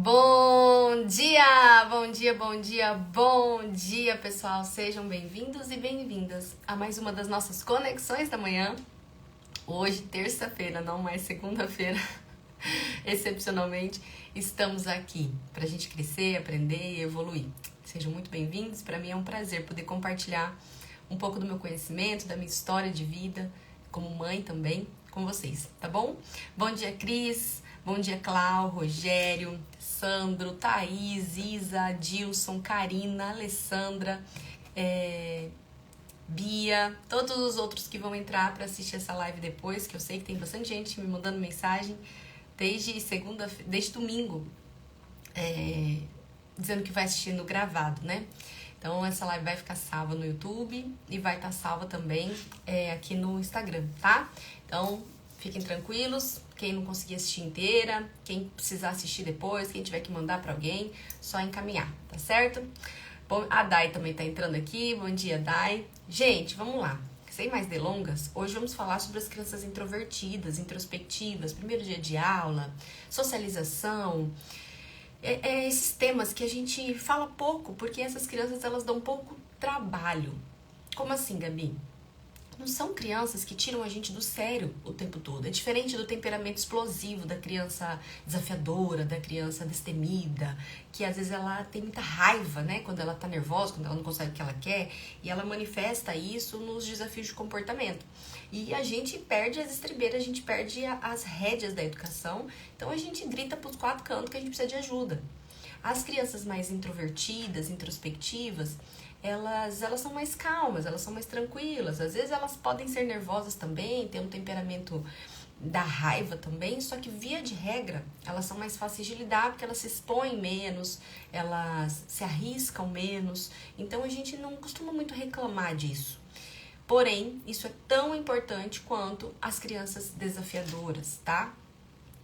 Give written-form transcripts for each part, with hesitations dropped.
Bom dia, bom dia, bom dia, bom dia, pessoal. Sejam bem-vindos e bem-vindas a mais uma das nossas conexões da manhã. Hoje, terça-feira, não mais segunda-feira. Excepcionalmente, estamos aqui para a gente crescer, aprender e evoluir. Sejam muito bem-vindos. Para mim é um prazer poder compartilhar um pouco do meu conhecimento, da minha história de vida, como mãe também, com vocês, tá bom? Bom dia, Cris. Bom dia, Clau, Rogério, Sandro, Thaís, Isa, Dilson, Karina, Alessandra, Bia, todos os outros que vão entrar para assistir essa live depois, que eu sei que tem bastante gente me mandando mensagem desde domingo, dizendo que vai assistir no gravado, né? Então essa live vai ficar salva no YouTube e vai estar salva também aqui no Instagram, tá? Então fiquem tranquilos, quem não conseguir assistir inteira, quem precisar assistir depois, quem tiver que mandar para alguém, só encaminhar, tá certo? Bom, a Dai também tá entrando aqui, bom dia, Dai. Gente, vamos lá, sem mais delongas, hoje vamos falar sobre as crianças introvertidas, introspectivas, primeiro dia de aula, socialização, esses temas que a gente fala pouco, porque essas crianças elas dão pouco trabalho. Como assim, Gabi? Não são crianças que tiram a gente do sério o tempo todo. É diferente do temperamento explosivo da criança desafiadora, da criança destemida, que às vezes ela tem muita raiva, né? Quando ela tá nervosa, quando ela não consegue o que ela quer, e ela manifesta isso nos desafios de comportamento. E a gente perde as estribeiras, a gente perde as rédeas da educação, então a gente grita pros quatro cantos que a gente precisa de ajuda. As crianças mais introvertidas, introspectivas, elas são mais calmas, elas são mais tranquilas. Às vezes elas podem ser nervosas também, ter um temperamento da raiva também, só que via de regra, elas são mais fáceis de lidar porque elas se expõem menos, elas se arriscam menos. Então a gente não costuma muito reclamar disso. Porém, isso é tão importante quanto as crianças desafiadoras, tá?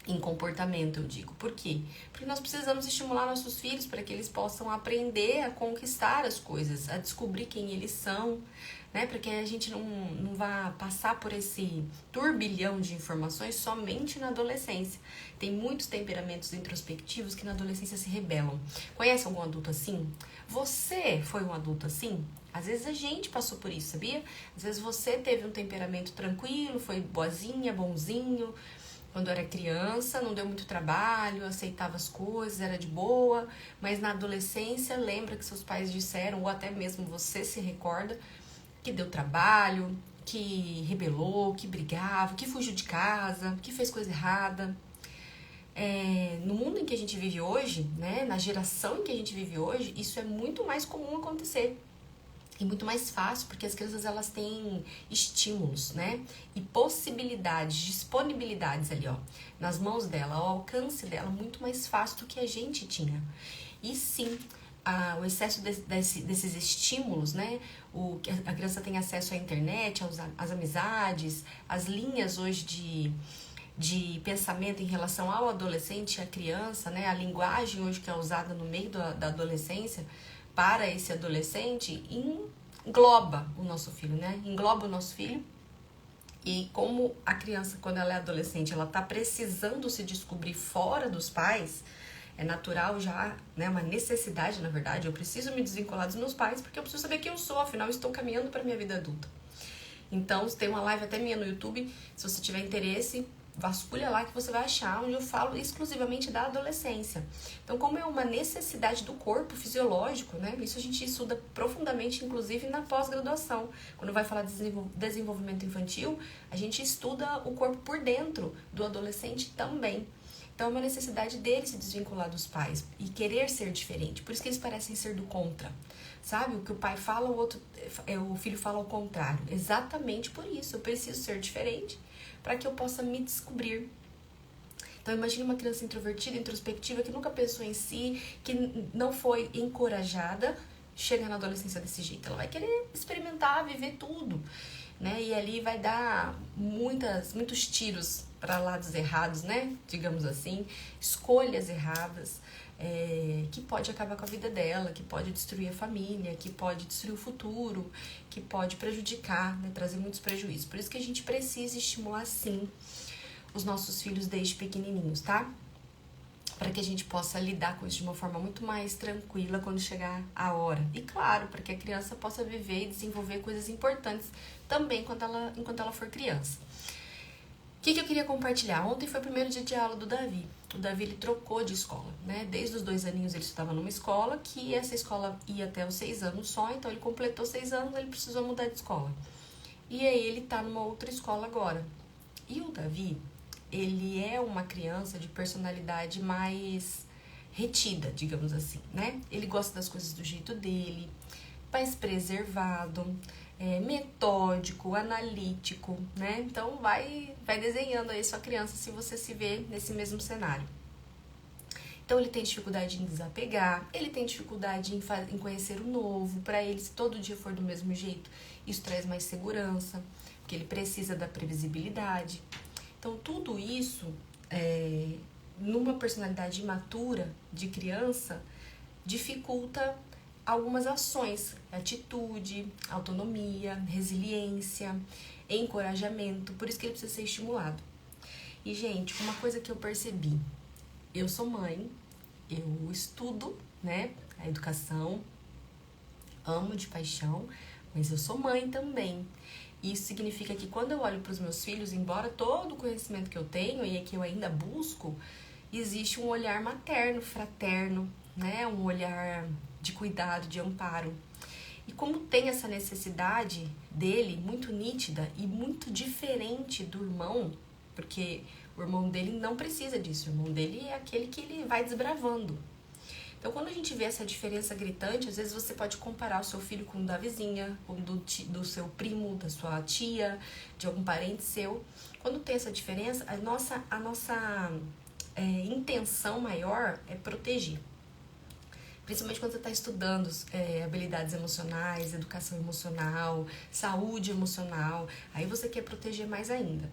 Em comportamento, eu digo. Por quê? Porque nós precisamos estimular nossos filhos para que eles possam aprender a conquistar as coisas, a descobrir quem eles são, né? Para que a gente não vá passar por esse turbilhão de informações somente na adolescência. Tem muitos temperamentos introspectivos que na adolescência se rebelam. Conhece algum adulto assim? Você foi um adulto assim? Às vezes a gente passou por isso, sabia? Às vezes você teve um temperamento tranquilo, foi boazinha, bonzinho, quando era criança, não deu muito trabalho, aceitava as coisas, era de boa, mas na adolescência lembra que seus pais disseram, ou até mesmo você se recorda, que deu trabalho, que rebelou, que brigava, que fugiu de casa, que fez coisa errada. No mundo em que a gente vive hoje, né, na geração em que a gente vive hoje, isso é muito mais comum acontecer. E muito mais fácil, porque as crianças elas têm estímulos, né? E possibilidades, disponibilidades ali, ó, nas mãos dela, ao alcance dela, muito mais fácil do que a gente tinha. E sim, o excesso desses estímulos, né? A criança tem acesso à internet, às amizades, às linhas hoje de pensamento em relação ao adolescente e à criança, né? A linguagem hoje que é usada no meio da adolescência para esse adolescente engloba o nosso filho, né? Engloba o nosso filho. E como a criança, quando ela é adolescente, ela tá precisando se descobrir fora dos pais, é natural já, né? Uma necessidade, na verdade. Eu preciso me desvincular dos meus pais porque eu preciso saber quem eu sou, afinal, eu estou caminhando para minha vida adulta. Então, tem uma live até minha no YouTube, se você tiver interesse, vasculha lá que você vai achar, onde eu falo exclusivamente da adolescência. Então, como é uma necessidade do corpo fisiológico, né? Isso a gente estuda profundamente, inclusive na pós-graduação. Quando vai falar de desenvolvimento infantil, a gente estuda o corpo por dentro do adolescente também. Então, é uma necessidade dele se desvincular dos pais e querer ser diferente. Por isso que eles parecem ser do contra. Sabe? O que o pai fala, o filho fala ao contrário. Exatamente por isso. Eu preciso ser diferente para que eu possa me descobrir. Então, imagine uma criança introvertida, introspectiva, que nunca pensou em si, que não foi encorajada, chega na adolescência desse jeito. Ela vai querer experimentar, viver tudo, né? E ali vai dar muitos tiros para lados errados, né? Digamos assim, escolhas erradas, que pode acabar com a vida dela, que pode destruir a família, que pode destruir o futuro, que pode prejudicar, né? Trazer muitos prejuízos. Por isso que a gente precisa estimular, sim, os nossos filhos desde pequenininhos, tá? para que a gente possa lidar com isso de uma forma muito mais tranquila quando chegar a hora. E claro, para que a criança possa viver e desenvolver coisas importantes também enquanto ela for criança. O que eu queria compartilhar? Ontem foi o primeiro dia de aula do Davi. O Davi, ele trocou de escola, né? Desde os 2 aninhos ele estudava numa escola, que essa escola ia até os 6 anos só, então ele completou 6 anos, ele precisou mudar de escola. E aí ele tá numa outra escola agora. E o Davi, ele é uma criança de personalidade mais retida, digamos assim, né? Ele gosta das coisas do jeito dele, mais preservado, metódico, analítico, né? Então vai desenhando aí sua criança se você se vê nesse mesmo cenário. Então ele tem dificuldade em desapegar, ele tem dificuldade em conhecer o novo. Para ele, se todo dia for do mesmo jeito, isso traz mais segurança, porque ele precisa da previsibilidade. Então tudo isso, numa personalidade imatura de criança, dificulta algumas ações, atitude, autonomia, resiliência, encorajamento, por isso que ele precisa ser estimulado. E, gente, uma coisa que eu percebi, eu sou mãe, eu estudo, né, a educação, amo de paixão, mas eu sou mãe também. Isso significa que quando eu olho para os meus filhos, embora todo o conhecimento que eu tenho e que eu ainda busco, existe um olhar materno, fraterno, né, um olhar de cuidado, de amparo. E como tem essa necessidade dele muito nítida e muito diferente do irmão, porque o irmão dele não precisa disso, o irmão dele é aquele que ele vai desbravando. Então, quando a gente vê essa diferença gritante, às vezes você pode comparar o seu filho com o da vizinha, com do seu primo, da sua tia, de algum parente seu. Quando tem essa diferença, a nossa intenção maior é proteger. Principalmente quando você está estudando habilidades emocionais, educação emocional, saúde emocional, aí você quer proteger mais ainda.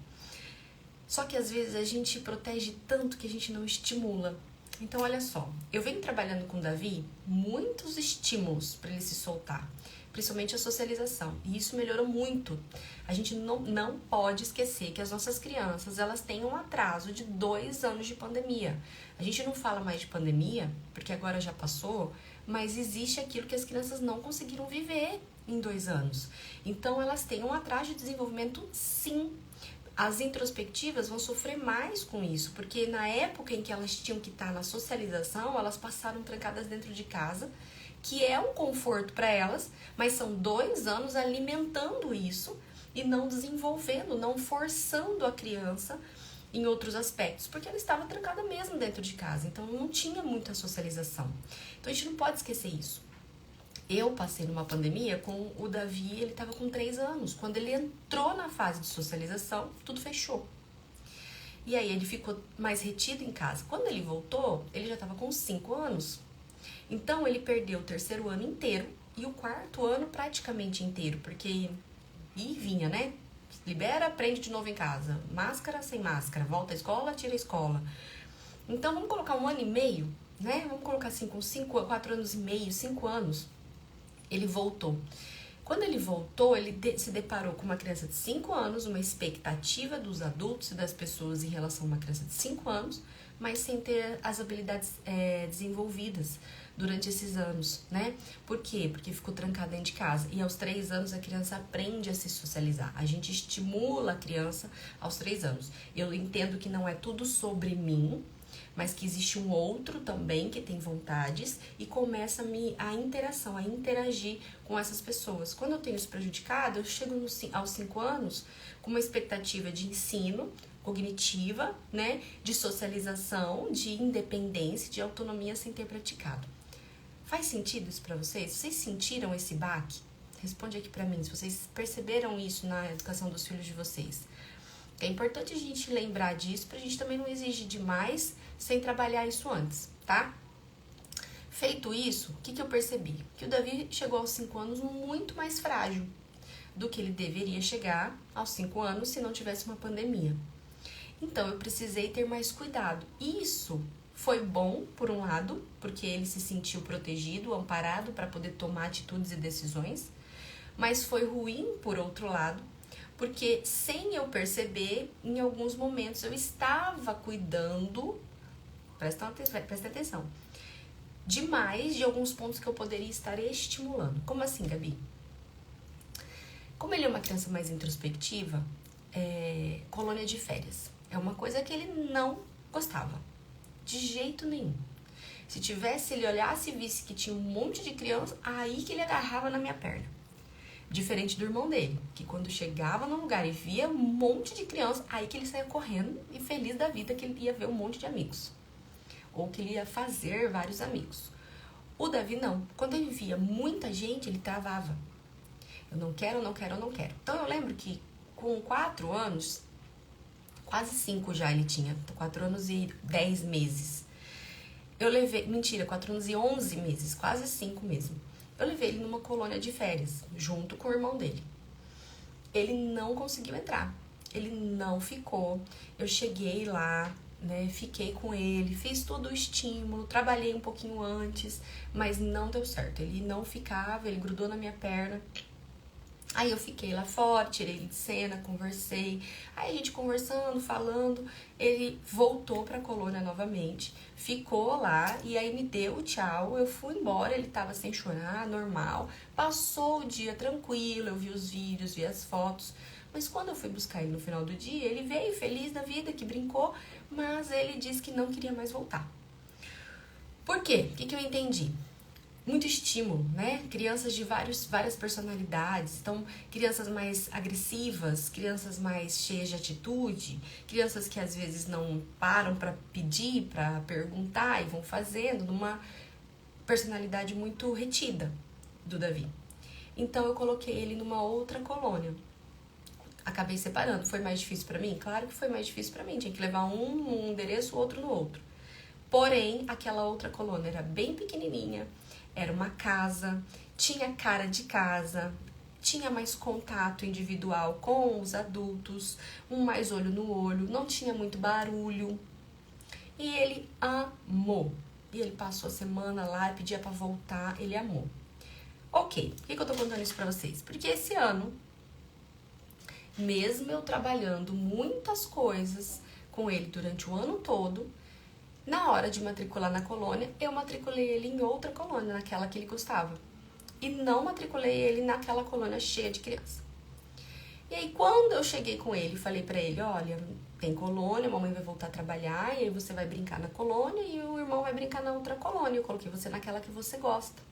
Só que às vezes a gente protege tanto que a gente não estimula. Então olha só, eu venho trabalhando com o Davi muitos estímulos para ele se soltar, principalmente a socialização, e isso melhorou muito. A gente não pode esquecer que as nossas crianças, elas têm um atraso de 2 anos de pandemia. A gente não fala mais de pandemia, porque agora já passou, mas existe aquilo que as crianças não conseguiram viver em 2 anos. Então elas têm um atraso de desenvolvimento, sim. As introspectivas vão sofrer mais com isso, porque na época em que elas tinham que estar na socialização, elas passaram trancadas dentro de casa, que é um conforto para elas, mas são 2 anos alimentando isso e não desenvolvendo, não forçando a criança em outros aspectos, porque ela estava trancada mesmo dentro de casa, então não tinha muita socialização. Então a gente não pode esquecer isso. Eu passei numa pandemia com o Davi, ele estava com 3 anos. Quando ele entrou na fase de socialização, tudo fechou. E aí ele ficou mais retido em casa. Quando ele voltou, ele já estava com 5 anos. Então ele perdeu o 3º ano inteiro e o 4º ano praticamente inteiro, porque vinha, né? Libera, aprende de novo em casa. Máscara, sem máscara. Volta à escola, tira a escola. Então vamos colocar 1 ano e meio, né? Vamos colocar assim, com 4 anos e meio, 5 anos. Ele voltou. Quando ele voltou, ele se deparou com uma criança de 5 anos, uma expectativa dos adultos e das pessoas em relação a uma criança de 5 anos, mas sem ter as habilidades desenvolvidas durante esses anos, né? Por quê? Porque ficou trancada dentro de casa. E aos 3 anos a criança aprende a se socializar. A gente estimula a criança aos 3 anos. Eu entendo que não é tudo sobre mim, mas que existe um outro também que tem vontades e começa a interação, a interagir com essas pessoas. Quando eu tenho isso prejudicado, eu chego aos 5 anos com uma expectativa de ensino cognitiva, né, de socialização, de independência, de autonomia sem ter praticado. Faz sentido isso pra vocês? Vocês sentiram esse baque? Responde aqui pra mim, se vocês perceberam isso na educação dos filhos de vocês. É importante a gente lembrar disso pra gente também não exigir demais sem trabalhar isso antes, tá? Feito isso, o que eu percebi? Que o Davi chegou aos 5 anos muito mais frágil do que ele deveria chegar aos 5 anos se não tivesse uma pandemia. Então, eu precisei ter mais cuidado. Isso foi bom, por um lado, porque ele se sentiu protegido, amparado para poder tomar atitudes e decisões, mas foi ruim, por outro lado, porque sem eu perceber, em alguns momentos eu estava cuidando Presta atenção. Demais de alguns pontos que eu poderia estar estimulando. Como assim, Gabi? Como ele é uma criança mais introspectiva, colônia de férias é uma coisa que ele não gostava. De jeito nenhum. Se ele olhasse e visse que tinha um monte de criança, aí que ele agarrava na minha perna. Diferente do irmão dele, que quando chegava num lugar e via um monte de criança, aí que ele saía correndo e feliz da vida que ele ia ver um monte de amigos. Ou que ele ia fazer vários amigos. O Davi não. Quando ele via muita gente, ele travava. Eu não quero. Então eu lembro que com 4 anos, quase 5 já ele tinha, 4 anos e 10 meses. 4 anos e 11 meses, quase 5 mesmo. Eu levei ele numa colônia de férias, junto com o irmão dele. Ele não conseguiu entrar, ele não ficou. Eu cheguei lá, né, fiquei com ele, fiz todo o estímulo, trabalhei um pouquinho antes, mas não deu certo. Ele não ficava, ele grudou na minha perna. Aí eu fiquei lá fora, tirei ele de cena, conversei. Aí a gente conversando, falando, ele voltou pra colônia novamente, ficou lá e aí me deu o tchau. Eu fui embora, ele tava sem chorar, normal. Passou o dia tranquilo, eu vi os vídeos, vi as fotos. Mas quando eu fui buscar ele no final do dia, ele veio feliz da vida, que brincou, mas ele disse que não queria mais voltar. Por quê? O que eu entendi? Muito estímulo, né? Crianças de várias personalidades. Então, crianças mais agressivas, crianças mais cheias de atitude, crianças que às vezes não param para pedir, para perguntar e vão fazendo, numa personalidade muito retida do Davi. Então, eu coloquei ele numa outra colônia. Acabei separando. Foi mais difícil para mim? Claro que foi mais difícil para mim. Tinha que levar um num endereço, o outro no outro. Porém, aquela outra colônia era bem pequenininha. Era uma casa, tinha cara de casa, tinha mais contato individual com os adultos, mais olho no olho, não tinha muito barulho. E ele amou. E ele passou a semana lá, pedia pra voltar, ele amou. Ok, por que eu tô contando isso pra vocês? Porque esse ano, mesmo eu trabalhando muitas coisas com ele durante o ano todo, na hora de matricular na colônia, eu matriculei ele em outra colônia, naquela que ele gostava. E não matriculei ele naquela colônia cheia de criança. E aí, quando eu cheguei com ele, falei pra ele, olha, tem colônia, a mamãe vai voltar a trabalhar, e aí você vai brincar na colônia e o irmão vai brincar na outra colônia. Eu coloquei você naquela que você gosta.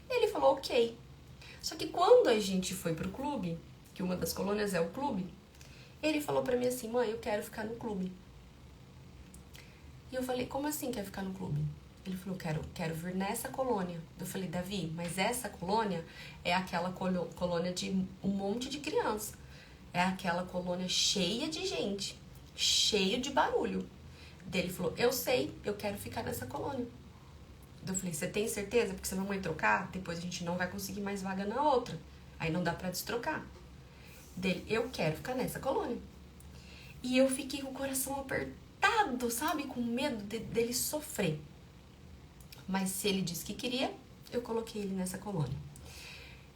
E ele falou, ok. Só que quando a gente foi pro clube, que uma das colônias é o clube, ele falou pra mim assim, mãe, eu quero ficar no clube. E eu falei, como assim quer ficar no clube? Ele falou, quero vir nessa colônia. Eu falei, Davi, mas essa colônia é aquela colônia de um monte de criança. É aquela colônia cheia de gente, cheio de barulho. Daí ele falou, eu sei, eu quero ficar nessa colônia. Eu falei, você tem certeza? Porque se a mamãe trocar, depois a gente não vai conseguir mais vaga na outra. Aí não dá pra destrocar. Dele, eu quero ficar nessa colônia. E eu fiquei com o coração apertado, sabe? Com medo dele sofrer. Mas se ele disse que queria, eu coloquei ele nessa colônia.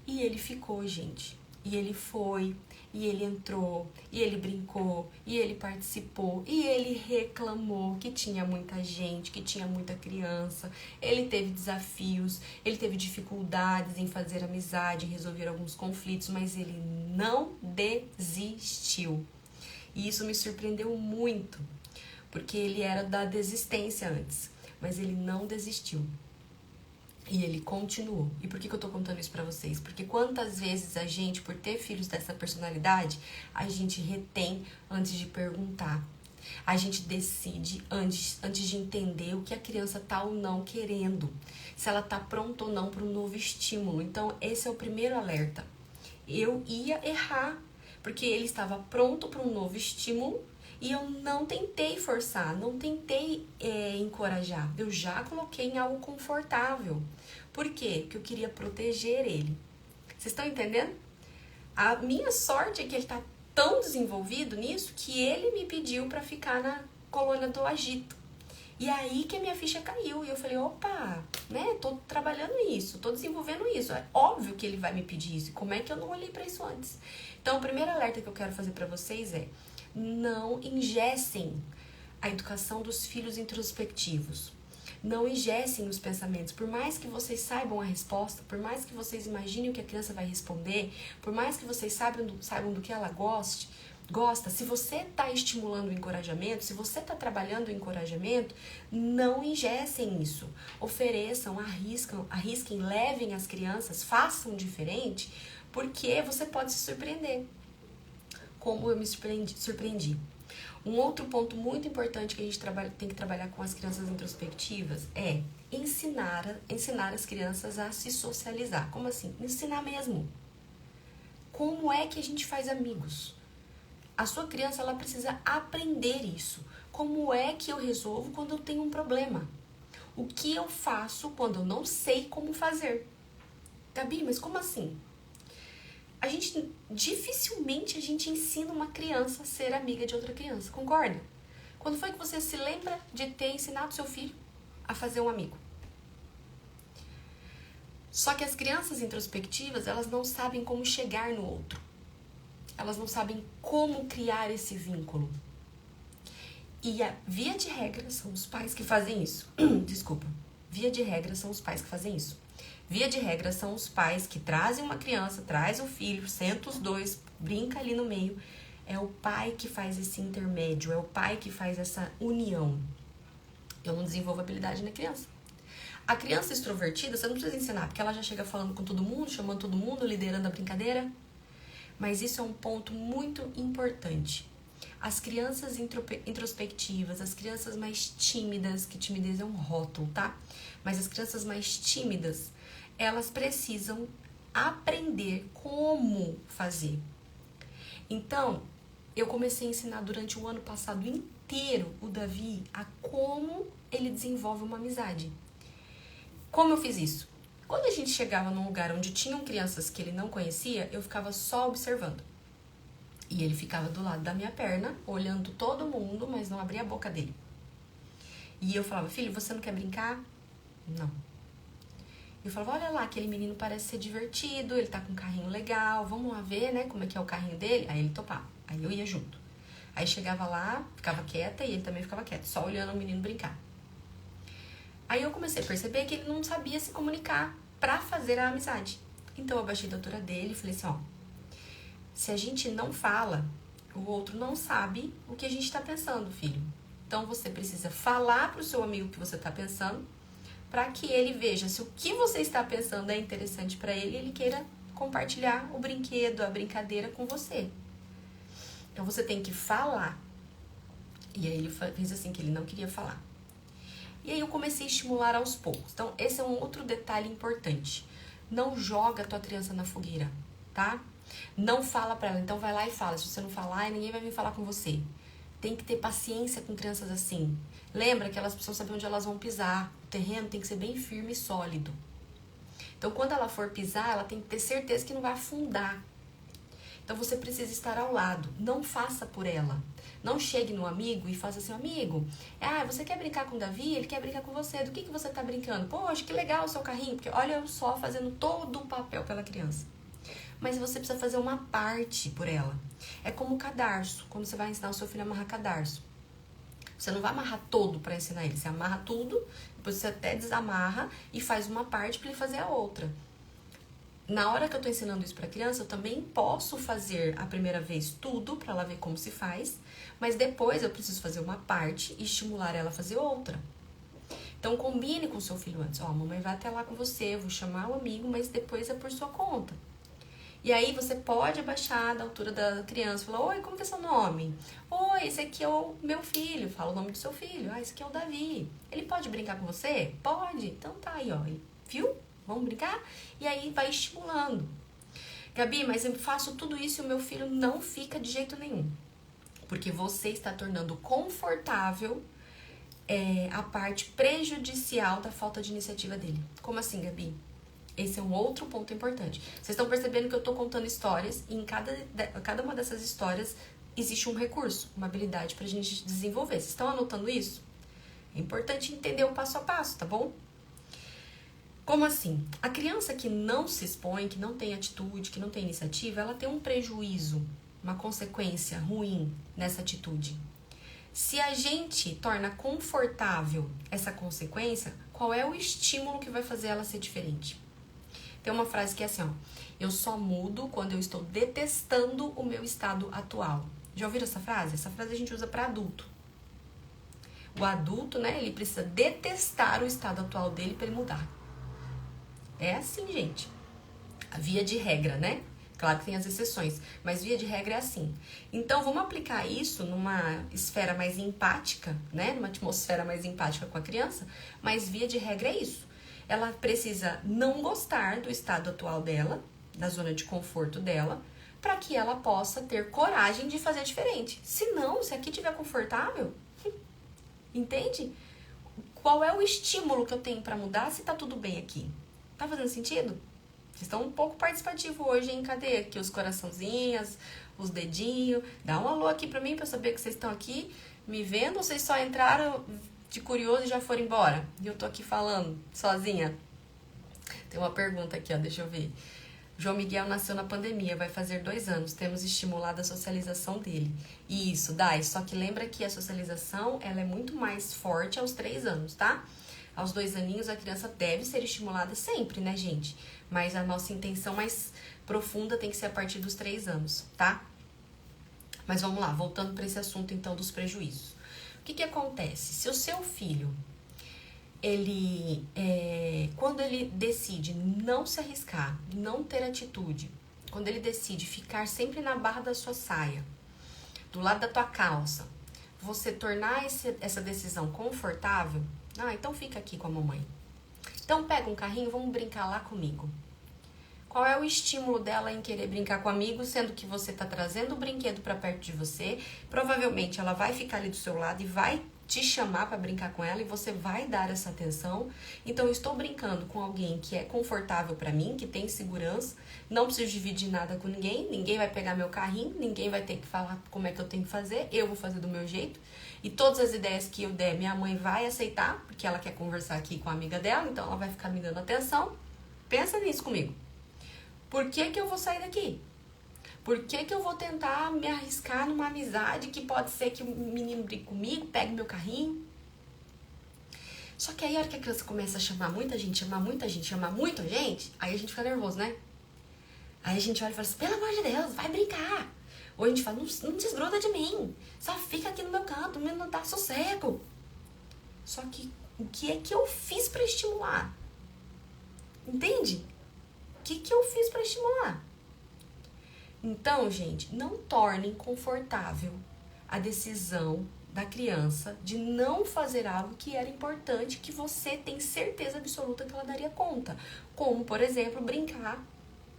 E ele ficou, gente. E ele foi, e ele entrou, e ele brincou, e ele participou, e ele reclamou que tinha muita gente, que tinha muita criança. Ele teve desafios, ele teve dificuldades em fazer amizade, em resolver alguns conflitos, mas ele não desistiu. E isso me surpreendeu muito, porque ele era da desistência antes, mas ele não desistiu. E ele continuou. E por que eu tô contando isso pra vocês? Porque quantas vezes a gente, por ter filhos dessa personalidade, a gente retém antes de perguntar. A gente decide antes de entender o que a criança tá ou não querendo. Se ela tá pronta ou não para um novo estímulo. Então, esse é o primeiro alerta. Eu ia errar, porque ele estava pronto para um novo estímulo e eu não tentei forçar, não tentei encorajar. Eu já coloquei em algo confortável. Por quê? Porque eu queria proteger ele. Vocês estão entendendo? A minha sorte é que ele está tão desenvolvido nisso que ele me pediu para ficar na colônia do agito. E aí que a minha ficha caiu. E eu falei, opa, né? Tô trabalhando isso, tô desenvolvendo isso. É óbvio que ele vai me pedir isso. Como é que eu não olhei para isso antes? Então, o primeiro alerta que eu quero fazer para vocês é: não engessem a educação dos filhos introspectivos. Não engessem os pensamentos. Por mais que vocês saibam a resposta, por mais que vocês imaginem o que a criança vai responder, por mais que vocês saibam do que ela gosta, se você está estimulando o encorajamento, se você está trabalhando o encorajamento, não engessem isso. Ofereçam, arrisquem, levem as crianças, façam diferente, porque você pode se surpreender. Como eu me surpreendi. Um outro ponto muito importante que a gente tem que trabalhar com as crianças introspectivas é ensinar as crianças a se socializar. Como assim? Ensinar mesmo. Como é que a gente faz amigos? A sua criança, ela precisa aprender isso. Como é que eu resolvo quando eu tenho um problema? O que eu faço quando eu não sei como fazer? Gabi, mas como assim? Dificilmente a gente ensina uma criança a ser amiga de outra criança, concorda? Quando foi que você se lembra de ter ensinado seu filho a fazer um amigo? Só que as crianças introspectivas, elas não sabem como chegar no outro. Elas não sabem como criar esse vínculo. E via de regra são os pais que fazem isso. Desculpa. Via de regra são os pais que fazem isso. Via de regra são os pais que trazem uma criança, traz o filho, senta os dois, brinca ali no meio. É o pai que faz esse intermédio, é o pai que faz essa união. Eu não desenvolvo habilidade na criança. A criança extrovertida, você não precisa ensinar, porque ela já chega falando com todo mundo, chamando todo mundo, liderando a brincadeira. Mas isso é um ponto muito importante. As crianças introspectivas, as crianças mais tímidas, que timidez é um rótulo, tá? Mas as crianças mais tímidas, elas precisam aprender como fazer. Então, eu comecei a ensinar durante o ano passado inteiro o Davi a como ele desenvolve uma amizade. Como eu fiz isso? Quando a gente chegava num lugar onde tinham crianças que ele não conhecia, eu ficava só observando. E ele ficava do lado da minha perna, olhando todo mundo, mas não abria a boca dele. E eu falava, filho, você não quer brincar? Não. Eu falava, olha lá, aquele menino parece ser divertido, ele tá com um carrinho legal, vamos lá ver, né, como é que é o carrinho dele? Aí ele topava, aí eu ia junto. Aí chegava lá, ficava quieta e ele também ficava quieto, só olhando o menino brincar. Aí eu comecei a perceber que ele não sabia se comunicar pra fazer a amizade. Então eu abaixei da altura dele e falei assim, ó, se a gente não fala, o outro não sabe o que a gente tá pensando, filho. Então você precisa falar pro seu amigo o que você tá pensando, para que ele veja se o que você está pensando é interessante para ele e ele queira compartilhar o brinquedo, a brincadeira com você. Então você tem que falar. E aí ele fez assim, que ele não queria falar. E aí eu comecei a estimular aos poucos. Então esse é um outro detalhe importante. Não joga a tua criança na fogueira, tá? Não fala para ela, então vai lá e fala. Se você não falar, ninguém vai vir falar com você. Tem que ter paciência com crianças assim. Lembra que elas precisam saber onde elas vão pisar. O terreno tem que ser bem firme e sólido. Então, quando ela for pisar, ela tem que ter certeza que não vai afundar. Então, você precisa estar ao lado. Não faça por ela. Não chegue no amigo e faça assim, amigo, você quer brincar com o Davi? Ele quer brincar com você. Do que você tá brincando? Poxa, que legal o seu carrinho. Porque olha eu só fazendo todo o papel pela criança. Mas você precisa fazer uma parte por ela. É como o cadarço. Quando você vai ensinar o seu filho a amarrar cadarço. Você não vai amarrar todo para ensinar ele. Você amarra tudo, depois você até desamarra e faz uma parte para ele fazer a outra. Na hora que eu tô ensinando isso pra criança, eu também posso fazer a primeira vez tudo para ela ver como se faz, mas depois eu preciso fazer uma parte e estimular ela a fazer outra. Então combine com o seu filho antes. Ó, a mamãe vai até lá com você, eu vou chamar o amigo, mas depois é por sua conta. E aí você pode abaixar da altura da criança, falar, oi, como que é seu nome? Oi, esse aqui é o meu filho, fala o nome do seu filho. Esse aqui é o Davi. Ele pode brincar com você? Pode. Então tá aí, ó. Viu? Vamos brincar? E aí vai estimulando. Gabi, mas eu faço tudo isso e o meu filho não fica de jeito nenhum. Porque você está tornando confortável a parte prejudicial da falta de iniciativa dele. Como assim, Gabi? Esse é um outro ponto importante. Vocês estão percebendo que eu estou contando histórias e em cada uma dessas histórias existe um recurso, uma habilidade pra gente desenvolver. Vocês estão anotando isso? É importante entender o passo a passo, tá bom? Como assim? A criança que não se expõe, que não tem atitude, que não tem iniciativa, ela tem um prejuízo, uma consequência ruim nessa atitude. Se a gente torna confortável essa consequência, qual é o estímulo que vai fazer ela ser diferente? Tem uma frase que é assim, ó: eu só mudo quando eu estou detestando o meu estado atual. Já ouviram essa frase? Essa frase a gente usa para adulto. O adulto, né, ele precisa detestar o estado atual dele para ele mudar. É assim, gente. A via de regra, né? Claro que tem as exceções, mas via de regra é assim. Então, vamos aplicar isso numa esfera mais empática, né? Numa atmosfera mais empática com a criança, mas via de regra é isso. Ela precisa não gostar do estado atual dela, da zona de conforto dela, para que ela possa ter coragem de fazer diferente. Se não, se aqui estiver confortável, entende? Qual é o estímulo que eu tenho para mudar se tá tudo bem aqui? Tá fazendo sentido? Vocês estão um pouco participativos hoje, hein? Cadê aqui os coraçãozinhos, os dedinhos? Dá um alô aqui pra mim pra eu saber que vocês estão aqui me vendo ou vocês só entraram de curioso e já foram embora? E eu tô aqui falando sozinha. Tem uma pergunta aqui, ó, deixa eu ver. João Miguel nasceu na pandemia, vai fazer 2 anos. Temos estimulado a socialização dele. Isso, Dai. Só que lembra que a socialização, ela é muito mais forte aos 3 anos, tá? Aos 2 aninhos, a criança deve ser estimulada sempre, né, gente? Mas a nossa intenção mais profunda tem que ser a partir dos 3 anos, tá? Mas vamos lá, voltando para esse assunto, então, dos prejuízos. O que acontece? Se o seu filho, quando ele decide não se arriscar, não ter atitude, quando ele decide ficar sempre na barra da sua saia, do lado da tua calça, você tornar essa decisão confortável, então fica aqui com a mamãe. Então pega um carrinho, vamos brincar lá comigo. Qual é o estímulo dela em querer brincar com amigo, sendo que você tá trazendo o brinquedo para perto de você? Provavelmente ela vai ficar ali do seu lado e vai te chamar para brincar com ela e você vai dar essa atenção. Então eu estou brincando com alguém que é confortável para mim, que tem segurança, não preciso dividir nada com ninguém, ninguém vai pegar meu carrinho, ninguém vai ter que falar como é que eu tenho que fazer, eu vou fazer do meu jeito. E todas as ideias que eu der, minha mãe vai aceitar, porque ela quer conversar aqui com a amiga dela, então ela vai ficar me dando atenção. Pensa nisso comigo. Por que eu vou sair daqui? Por que eu vou tentar me arriscar numa amizade que pode ser que o menino brigue comigo, pegue meu carrinho? Só que aí a hora que a criança começa a chamar muita gente, aí a gente fica nervoso, né? Aí a gente olha e fala assim, pelo amor de Deus, vai brincar. Ou a gente fala, não desgruda de mim, só fica aqui no meu canto, o menino não dá sossego. Só que o que é que eu fiz pra estimular? Entende? O que eu fiz para estimular? Então, gente, não tornem confortável a decisão da criança de não fazer algo que era importante, que você tem certeza absoluta que ela daria conta. Como, por exemplo, brincar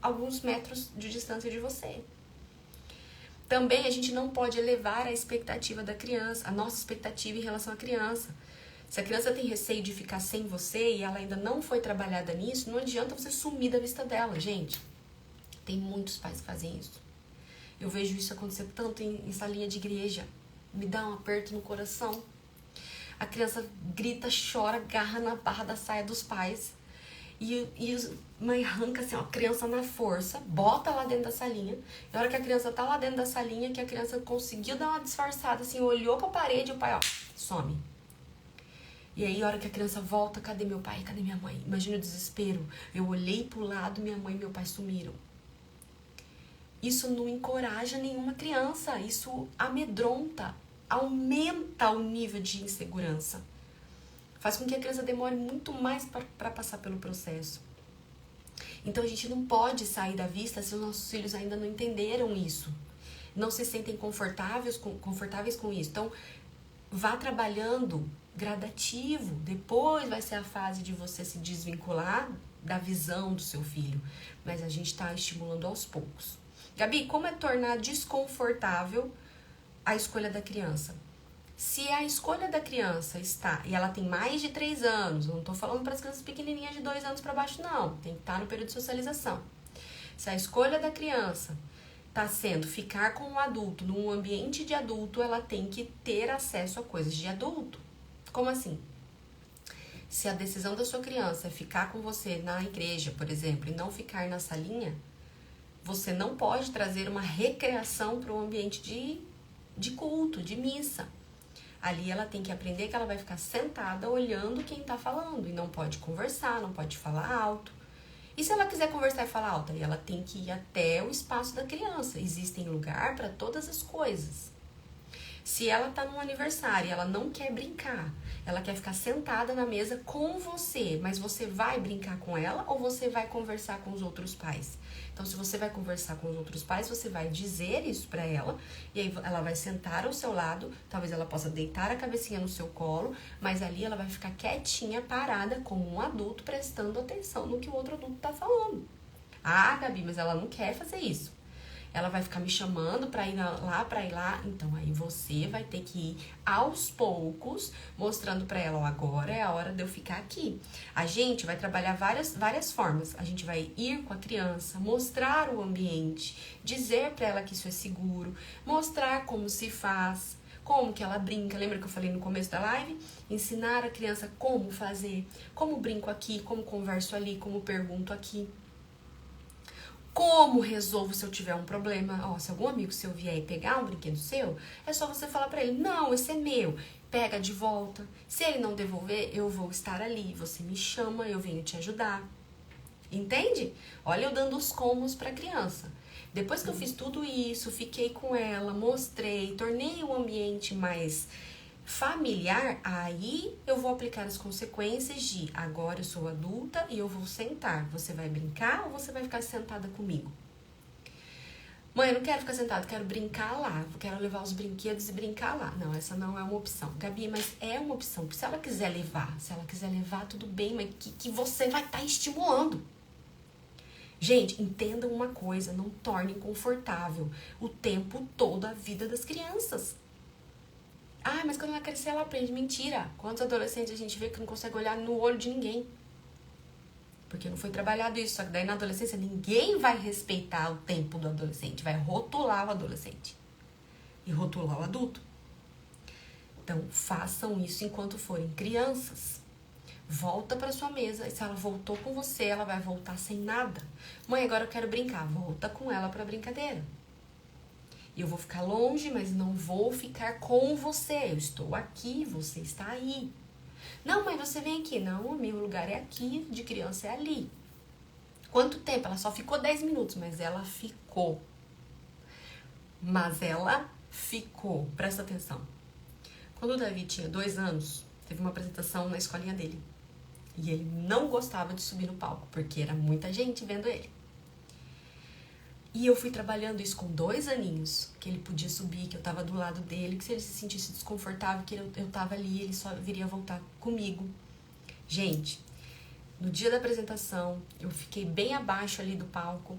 alguns metros de distância de você. Também a gente não pode elevar a expectativa da criança, a nossa expectativa em relação à criança. Se a criança tem receio de ficar sem você e ela ainda não foi trabalhada nisso, não adianta você sumir da vista dela, gente. Tem muitos pais que fazem isso. Eu vejo isso acontecer tanto em salinha de igreja. Me dá um aperto no coração. A criança grita, chora, agarra na barra da saia dos pais. E a mãe arranca assim, ó, a criança na força, bota lá dentro da salinha. E a hora que a criança tá lá dentro da salinha, que a criança conseguiu dar uma disfarçada, assim, olhou pra parede e o pai, ó, some. E aí, a hora que a criança volta, cadê meu pai? Cadê minha mãe? Imagina o desespero. Eu olhei pro lado, minha mãe e meu pai sumiram. Isso não encoraja nenhuma criança. Isso amedronta, aumenta o nível de insegurança. Faz com que a criança demore muito mais para passar pelo processo. Então, a gente não pode sair da vista se os nossos filhos ainda não entenderam isso. Não se sentem confortáveis com isso. Então, vá trabalhando gradativo, depois vai ser a fase de você se desvincular da visão do seu filho, mas a gente está estimulando aos poucos. Gabi, como é tornar desconfortável a escolha da criança? Se a escolha da criança está, e ela tem mais de 3 anos, não estou falando para as crianças pequenininhas de 2 anos para baixo não, tem que estar no período de socialização. Se a escolha da criança está sendo ficar com um adulto, num ambiente de adulto, ela tem que ter acesso a coisas de adulto. Como assim? Se a decisão da sua criança é ficar com você na igreja, por exemplo, e não ficar na salinha, você não pode trazer uma recreação para o ambiente de culto, de missa. Ali ela tem que aprender que ela vai ficar sentada olhando quem tá falando e não pode conversar, não pode falar alto. E se ela quiser conversar e falar alto, aí ela tem que ir até o espaço da criança. Existem lugar para todas as coisas. Se ela tá num aniversário e ela não quer brincar, ela quer ficar sentada na mesa com você, mas você vai brincar com ela ou você vai conversar com os outros pais? Então, se você vai conversar com os outros pais, você vai dizer isso pra ela, e aí ela vai sentar ao seu lado, talvez ela possa deitar a cabecinha no seu colo, mas ali ela vai ficar quietinha, parada, como um adulto, prestando atenção no que o outro adulto tá falando. Ah, Gabi, mas ela não quer fazer isso. Ela vai ficar me chamando pra ir lá, pra ir lá. Então, aí você vai ter que ir aos poucos, mostrando pra ela, ó, agora é a hora de eu ficar aqui. A gente vai trabalhar várias formas. A gente vai ir com a criança, mostrar o ambiente, dizer pra ela que isso é seguro, mostrar como se faz, como que ela brinca. Lembra que eu falei no começo da live? Ensinar a criança como fazer, como brinco aqui, como converso ali, como pergunto aqui. Como resolvo se eu tiver um problema? Ó, se algum amigo seu vier e pegar um brinquedo seu, é só você falar pra ele, não, esse é meu, pega de volta. Se ele não devolver, eu vou estar ali, você me chama, eu venho te ajudar. Entende? Olha eu dando os comos pra criança. Depois que eu fiz tudo isso, fiquei com ela, mostrei, tornei o ambiente mais familiar, aí eu vou aplicar as consequências de agora eu sou adulta e eu vou sentar. Você vai brincar ou você vai ficar sentada comigo? Mãe, eu não quero ficar sentada, quero brincar lá. Quero levar os brinquedos e brincar lá. Não, essa não é uma opção. Gabi, mas é uma opção. Se ela quiser levar, tudo bem, mas que você vai estar estimulando. Gente, entendam uma coisa, não tornem confortável o tempo todo a vida das crianças. Ah, mas quando ela crescer, ela aprende. Mentira. Quantos adolescentes a gente vê que não consegue olhar no olho de ninguém? Porque não foi trabalhado isso. Só que daí na adolescência ninguém vai respeitar o tempo do adolescente. Vai rotular o adolescente. E rotular o adulto. Então, façam isso enquanto forem crianças. Volta pra sua mesa. E se ela voltou com você, ela vai voltar sem nada. Mãe, agora eu quero brincar. Volta com ela pra brincadeira. Eu vou ficar longe, mas não vou ficar com você. Eu estou aqui, você está aí. Não, mãe, você vem aqui. Não, o meu lugar é aqui, de criança é ali. Quanto tempo? Ela só ficou 10 minutos, mas ela ficou. Presta atenção. Quando o Davi tinha 2 anos, teve uma apresentação na escolinha dele. E ele não gostava de subir no palco, porque era muita gente vendo ele. E eu fui trabalhando isso com 2 aninhos, que ele podia subir, que eu tava do lado dele, que se ele se sentisse desconfortável, que eu tava ali, ele só viria voltar comigo. Gente, no dia da apresentação, eu fiquei bem abaixo ali do palco,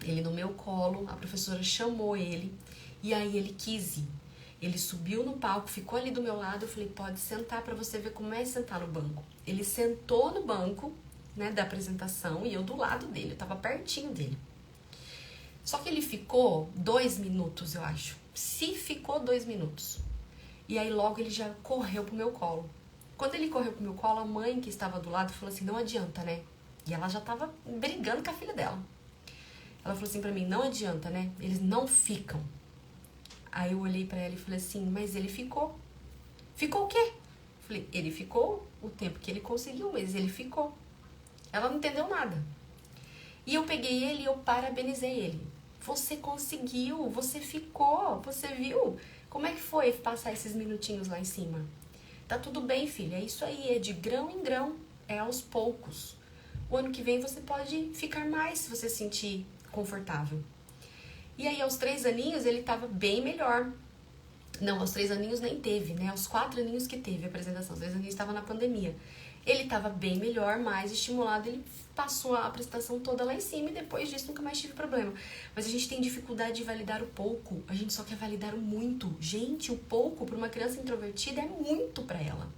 ele no meu colo, a professora chamou ele, e aí ele quis ir. Ele subiu no palco, ficou ali do meu lado, eu falei, pode sentar pra você ver como é sentar no banco. Ele sentou no banco, né, da apresentação, e eu do lado dele, eu tava pertinho dele. Só que ele ficou 2 minutos, eu acho. Se ficou 2 minutos. E aí logo ele já correu pro meu colo. Quando ele correu pro meu colo, a mãe que estava do lado falou assim, não adianta, né? E ela já tava brigando com a filha dela. Ela falou assim pra mim, não adianta, né? Eles não ficam. Aí eu olhei pra ela e falei assim, mas ele ficou. Ficou o quê? Falei, ele ficou o tempo que ele conseguiu, mas ele ficou. Ela não entendeu nada. E eu peguei ele e eu parabenizei ele. Você conseguiu, você ficou, você viu? Como é que foi passar esses minutinhos lá em cima? Tá tudo bem, filha, é isso aí, é de grão em grão, é aos poucos. O ano que vem você pode ficar mais se você se sentir confortável. E aí aos 3 aninhos ele tava bem melhor. Não, aos 3 aninhos nem teve, né? Aos 4 aninhos que teve a apresentação, 3 aninhos estava na pandemia. Ele tava bem melhor, mais estimulado, ele passou a apresentação toda lá em cima e depois disso nunca mais tive problema. Mas a gente tem dificuldade de validar o pouco, a gente só quer validar o muito. Gente, o pouco para uma criança introvertida é muito para ela.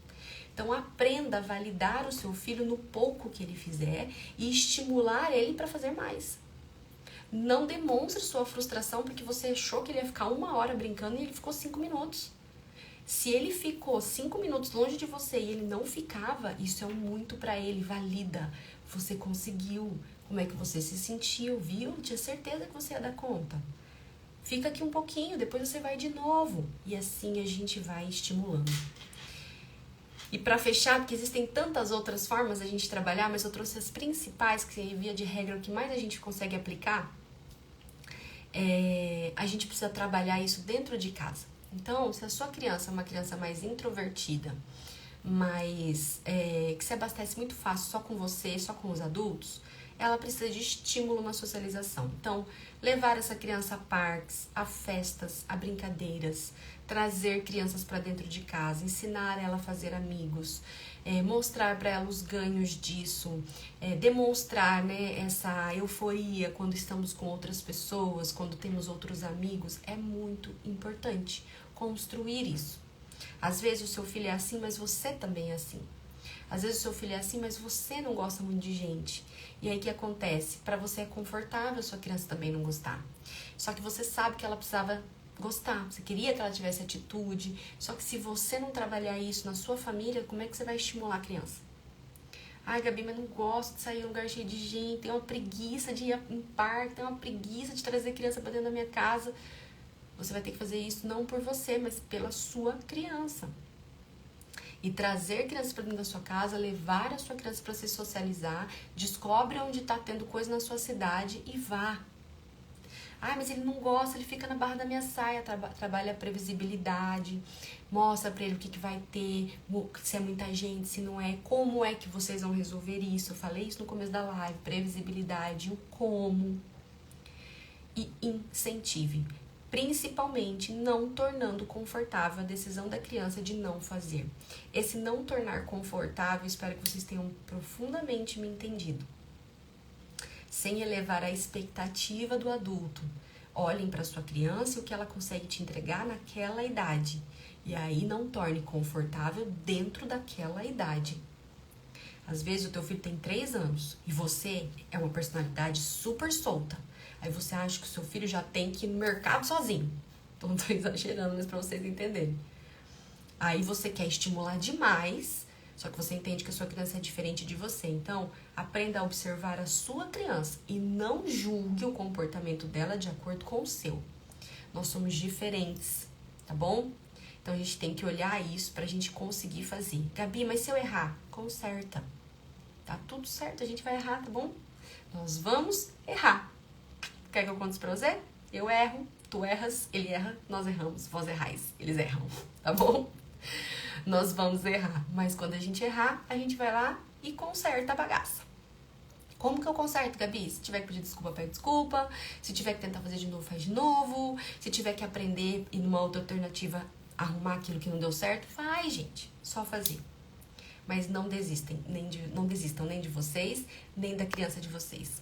Então aprenda a validar o seu filho no pouco que ele fizer e estimular ele para fazer mais. Não demonstre sua frustração porque você achou que ele ia ficar 1 hora brincando e ele ficou 5 minutos. Se ele ficou 5 minutos longe de você e ele não ficava, isso é um muito pra ele, valida. Você conseguiu. Como é que você se sentiu, viu? Tinha certeza que você ia dar conta. Fica aqui um pouquinho, depois você vai de novo. E assim a gente vai estimulando. E para fechar, porque existem tantas outras formas da gente trabalhar, mas eu trouxe as principais, que via de regra o que mais a gente consegue aplicar. A gente precisa trabalhar isso dentro de casa. Então, se a sua criança é uma criança mais introvertida, mas que se abastece muito fácil só com você, só com os adultos, ela precisa de estímulo na socialização. Então, levar essa criança a parques, a festas, a brincadeiras, trazer crianças para dentro de casa, ensinar ela a fazer amigos, mostrar para ela os ganhos disso, demonstrar, né, essa euforia quando estamos com outras pessoas, quando temos outros amigos, é muito importante construir isso. Às vezes o seu filho é assim, mas você também é assim. Às vezes o seu filho é assim, mas você não gosta muito de gente. E aí o que acontece? Para você é confortável a sua criança também não gostar. Só que você sabe que ela precisava gostar. Você queria que ela tivesse atitude. Só que se você não trabalhar isso na sua família, como é que você vai estimular a criança? Ai, Gabi, mas não gosto de sair em um lugar cheio de gente. Tenho uma preguiça de ir em parque. Tenho uma preguiça de trazer criança para dentro da minha casa. Você vai ter que fazer isso não por você, mas pela sua criança. E trazer crianças para dentro da sua casa, levar a sua criança para se socializar, descobre onde está tendo coisa na sua cidade e vá. Ah, mas ele não gosta, ele fica na barra da minha saia, trabalha a previsibilidade, mostra para ele o que vai ter, se é muita gente, se não é, como é que vocês vão resolver isso. Eu falei isso no começo da live, previsibilidade, o como. E incentive. Principalmente não tornando confortável a decisão da criança de não fazer. Esse não tornar confortável, espero que vocês tenham profundamente me entendido. Sem elevar a expectativa do adulto. Olhem para sua criança e o que ela consegue te entregar naquela idade. E aí não torne confortável dentro daquela idade. Às vezes o teu filho tem 3 anos e você é uma personalidade super solta. Aí você acha que o seu filho já tem que ir no mercado sozinho. Então, tô exagerando, mas pra vocês entenderem. Aí você quer estimular demais, só que você entende que a sua criança é diferente de você. Então, aprenda a observar a sua criança e não julgue o comportamento dela de acordo com o seu. Nós somos diferentes, tá bom? Então, a gente tem que olhar isso pra gente conseguir fazer. Gabi, mas se eu errar? Conserta. Tá tudo certo, a gente vai errar, tá bom? Nós vamos errar. Quer que eu conte isso pra você? Eu erro, tu erras, ele erra, nós erramos, vós errais, eles erram, tá bom? Nós vamos errar, mas quando a gente errar, a gente vai lá e conserta a bagaça. Como que eu conserto, Gabi? Se tiver que pedir desculpa, pede desculpa. Se tiver que tentar fazer de novo, faz de novo. Se tiver que aprender e numa outra alternativa arrumar aquilo que não deu certo, faz, gente. Só fazer. Mas não desistam nem de vocês, nem da criança de vocês.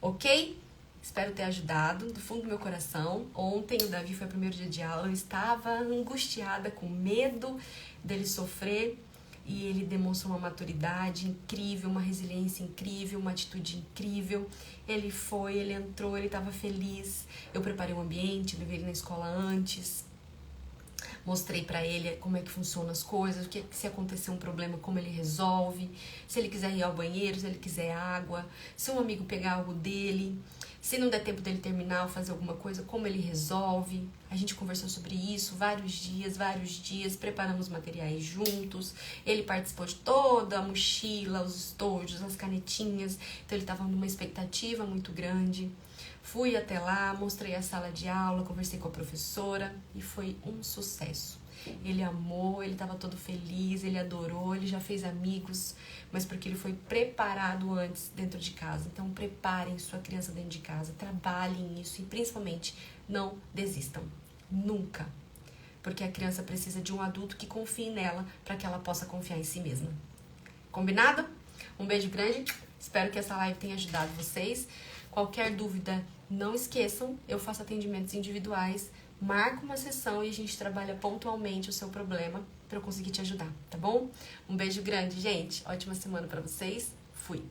Ok? Espero ter ajudado do fundo do meu coração. Ontem o Davi foi o primeiro dia de aula. Eu estava angustiada, com medo dele sofrer. E ele demonstrou uma maturidade incrível, uma resiliência incrível, uma atitude incrível. Ele foi, ele entrou, ele estava feliz. Eu preparei o ambiente, levei ele na escola antes. Mostrei pra ele como é que funcionam as coisas, o que se acontecer um problema, como ele resolve. Se ele quiser ir ao banheiro, se ele quiser água. Se um amigo pegar algo dele. Se não der tempo dele terminar ou fazer alguma coisa, como ele resolve. A gente conversou sobre isso vários dias, preparamos materiais juntos. Ele participou de toda a mochila, os estojos, as canetinhas. Então ele estava numa expectativa muito grande. Fui até lá, mostrei a sala de aula, conversei com a professora e foi um sucesso. Ele amou, ele estava todo feliz, ele adorou, ele já fez amigos, mas porque ele foi preparado antes dentro de casa. Então, preparem sua criança dentro de casa, trabalhem isso e, principalmente, não desistam. Nunca. Porque a criança precisa de um adulto que confie nela para que ela possa confiar em si mesma. Combinado? Um beijo grande. Espero que essa live tenha ajudado vocês. Qualquer dúvida, não esqueçam, eu faço atendimentos individuais. Marca uma sessão e a gente trabalha pontualmente o seu problema para eu conseguir te ajudar, tá bom? Um beijo grande, gente. Ótima semana para vocês. Fui!